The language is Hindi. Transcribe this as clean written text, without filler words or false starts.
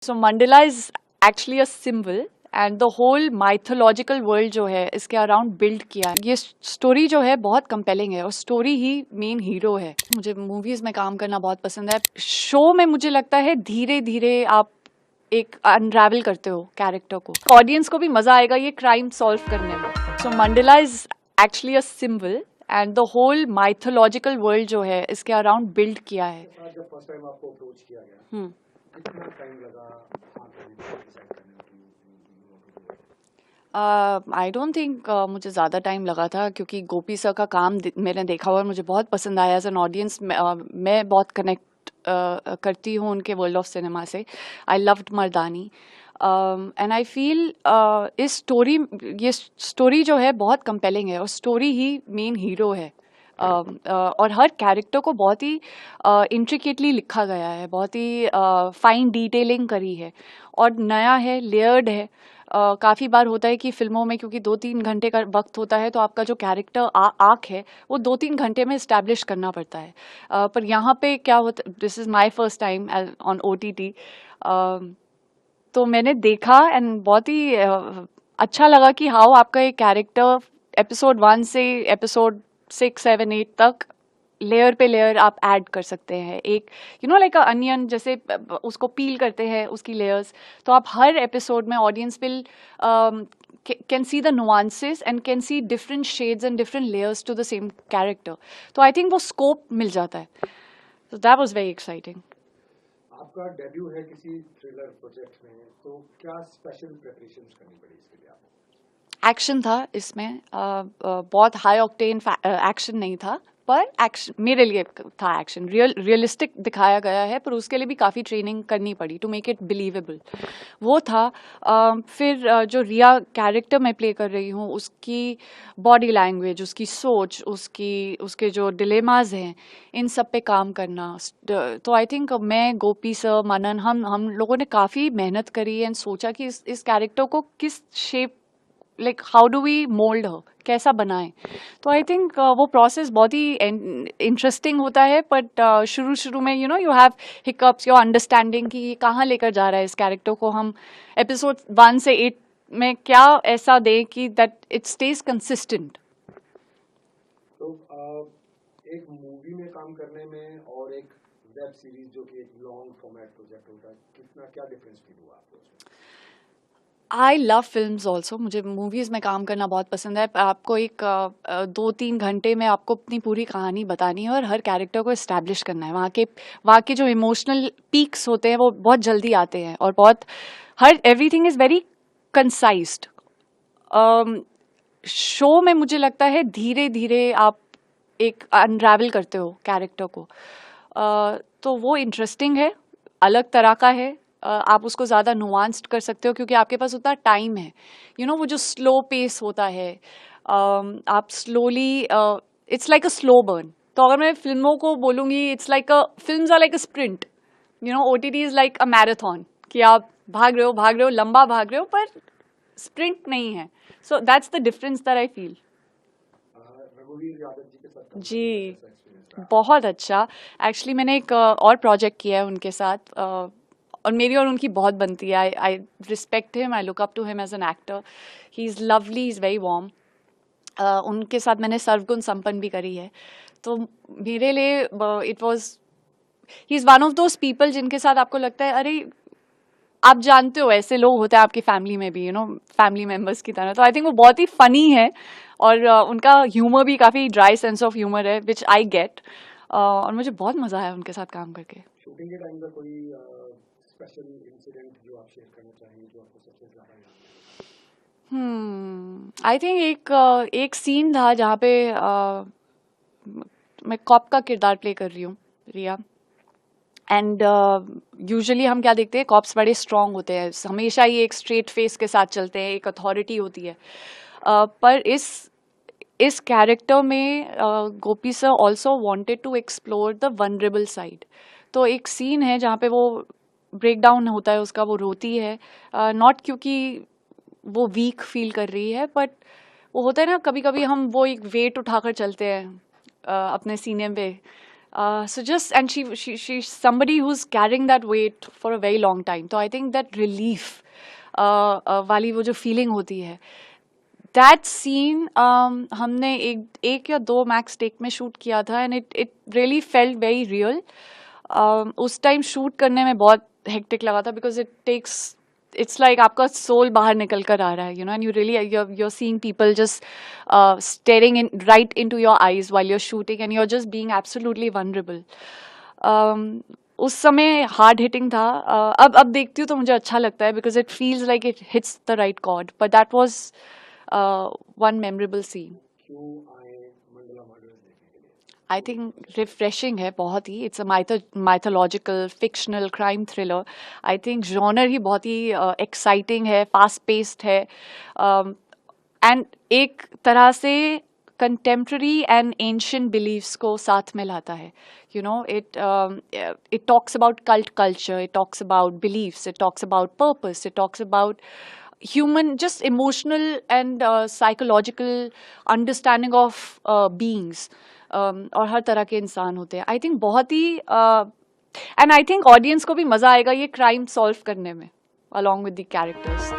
So Mandala is actually a symbol and the whole mythological world जो है इसके अराउंड बिल्ड किया है. ये स्टोरी जो है बहुत कंपेलिंग है और स्टोरी ही मेन हीरो है. मुझे मूवीज में काम करना बहुत पसंद है. शो में मुझे लगता है धीरे धीरे आप एक अनरावल करते हो कैरेक्टर को. ऑडियंस को भी मजा आएगा ये क्राइम सॉल्व करने में. So mandala is actually a symbol and the whole mythological world जो है इसके अराउंड बिल्ड किया है. जब फर्स्ट टाइम आपको अप्रोच किया गया कितना टाइम लगा? आई डोंट थिंक मुझे ज़्यादा टाइम लगा था क्योंकि गोपी सर का काम मैंने देखा हुआ और मुझे बहुत पसंद आया. एज एन ऑडियंस मैं बहुत कनेक्ट करती हूँ उनके वर्ल्ड ऑफ सिनेमा से. I loved Mardaani and I feel ये स्टोरी जो है बहुत कंपेलिंग है और स्टोरी ही मेन हीरो है. और हर कैरेक्टर को बहुत ही इंट्रिकेटली लिखा गया है, बहुत ही फाइन डिटेलिंग करी है और नया है, लेयर्ड है. काफ़ी बार होता है कि फिल्मों में क्योंकि 2-3 घंटे का वक्त होता है तो आपका जो कैरेक्टर आर्क है वो 2-3 घंटे में इस्टेब्लिश करना पड़ता है. पर यहाँ पे क्या होता, this is my first time on OTT. तो मैंने देखा एंड बहुत ही अच्छा लगा कि हाउ आपका एक कैरेक्टर एपिसोड 1 से एपिसोड 6, 7, 8 तक लेयर पे लेयर आप ऐड कर सकते हैं. एक लाइक अ अनियन जैसे उसको पील करते हैं उसकी लेयर्स. तो आप हर एपिसोड में audience will can see the nuances and can see different shades and different layers to the same character. तो आई थिंक वो स्कोप मिल जाता है. So that was very exciting. आपका डेब्यू है किसी थ्रिलर प्रोजेक्ट में, तो क्या स्पेशल प्रिपरेशंस करनी पड़ी इसके लिए आपको? एक्शन था इसमें. बहुत हाई ऑक्टेन एक्शन नहीं था पर एक्शन मेरे लिए था. एक्शन रियलिस्टिक दिखाया गया है पर उसके लिए भी काफ़ी ट्रेनिंग करनी पड़ी टू मेक इट बिलीवेबल. वो था. फिर जो रिया कैरेक्टर मैं प्ले कर रही हूँ उसकी बॉडी लैंग्वेज, उसकी सोच, उसके जो डिलेमाज हैं, इन सब पे काम करना. तो आई थिंक मैं, गोपी सर, मनन, हम लोगों ने काफ़ी मेहनत करी एंड सोचा कि इस कैरेक्टर को किस shape, like how do we mould her, कैसा बनाएं. तो आई थिंक वो प्रोसेस बहुत ही इंटरेस्टिंग होता है. बट शुरू में you have hiccups, your understanding कि ये कहाँ लेकर जा रहा है इस कैरेक्टर को. हम एपिसोड 1 से 8 में क्या ऐसा दें कि दैट इट स्टेज कंसिस्टेंट. तो एक मूवी में काम करने में और एक वेब सीरीज जो कि एक लॉन्ग फॉर्मेट प्रोजेक्ट होता है, क्या डिफरेंस फील हुआ आपको उसमें? I love films also. मुझे मूवीज़ में काम करना बहुत पसंद है. आपको एक 2-3 घंटे में आपको अपनी पूरी कहानी बतानी है और हर कैरेक्टर को इस्टेब्लिश करना है. वहाँ के जो इमोशनल पीक्स होते हैं वो बहुत जल्दी आते हैं और everything is very concised. Show में मुझे लगता है धीरे धीरे आप एक अनरावल करते हो कैरेक्टर को. तो वो इंटरेस्टिंग है, अलग तरह का है. आप उसको ज़्यादा नुआंस्ड कर सकते हो क्योंकि आपके पास उतना टाइम है. वो जो स्लो पेस होता है, आप slowly, it's like a slow burn. तो अगर मैं फिल्मों को बोलूँगी, इट्स लाइक films are like a sprint. OTT is like a marathon कि आप भाग रहे हो, लंबा भाग रहे हो, पर स्प्रिंट नहीं है. So that's the difference that I feel. रघुवीर यादव जी के साथ काम जी, करने का कैसा experience रहा? बहुत अच्छा. एक्चुअली मैंने एक और प्रोजेक्ट किया है उनके साथ और मेरी और उनकी बहुत बनती है. I respect him, I look up to him as an actor. He is lovely, he is very warm. उनके साथ मैंने सर्वगुण संपन्न भी करी है. तो मेरे लिए it was, he is one of those people जिनके साथ आपको लगता है अरे आप जानते हो ऐसे लोग होते हैं आपकी फैमिली में भी, फैमिली मेम्बर्स की तरह. तो आई थिंक वो बहुत ही फनी है और उनका ह्यूमर भी काफ़ी ड्राई सेंस ऑफ ह्यूमर है विच आई गेट. और मुझे बहुत मज़ा आया उनके साथ काम करके. शूटिंग के टाइम का कोई स्पेशल इंसिडेंट जो आप शेयर करना चाहेंगे जो आपको सबसे ज्यादा याद है? आई थिंक एक सीन था जहाँ पे मैं कॉप का किरदार प्ले कर रही हूँ, रिया. एंड यूजुअली हम क्या देखते हैं, कॉप्स बड़े स्ट्रांग होते हैं, हमेशा ही एक स्ट्रेट फेस के साथ चलते हैं, एक अथॉरिटी होती है. पर इस कैरेक्टर में Gopi sir also wanted to explore the vulnerable side. तो एक सीन है जहाँ पे वो ब्रेक डाउन होता है उसका, वो रोती है, नॉट क्योंकि वो वीक फील कर रही है, बट वो होता है ना कभी कभी हम वो एक वेट उठाकर चलते हैं अपने सीने पे, So just and she's somebody who's carrying that weight for a very long time. So I think that relief वाली वो जो feeling होती है, that scene हमने एक या दो मैक्स टेक में शूट किया था and it really felt very real. उस टाइम शूट करने में बहुत हेक्टिक लगा था because it takes it's like आपका सोल बाहर निकल कर आ रहा है, you know, and you really you're seeing people just staring in right into your eyes while you're shooting and you're just being absolutely vulnerable. उस समय हार्ड हिटिंग था. अब देखती हूँ तो मुझे अच्छा लगता है because it feels like it hits the right chord. But that was one memorable scene. क्यों आए मंडला मर्डर्स देखने के लिए? आई थिंक रिफ्रेशिंग है बहुत ही. It's a mythological fictional crime thriller. I think genre ही बहुत ही एक्साइटिंग है, फास्ट पेस्ड है, एंड एक तरह से कंटेम्प्रेरी एंड एंशियंट बिलीव्स को साथ में लाता है. You know, it talks about cult culture, it talks about beliefs, it talks about purpose, it talks about human just emotional and psychological understanding of beings. और हर तरह के इंसान होते हैं. आई थिंक बहुत ही एंड आई थिंक ऑडियंस को भी मजा आएगा ये क्राइम सॉल्व करने में along with the characters.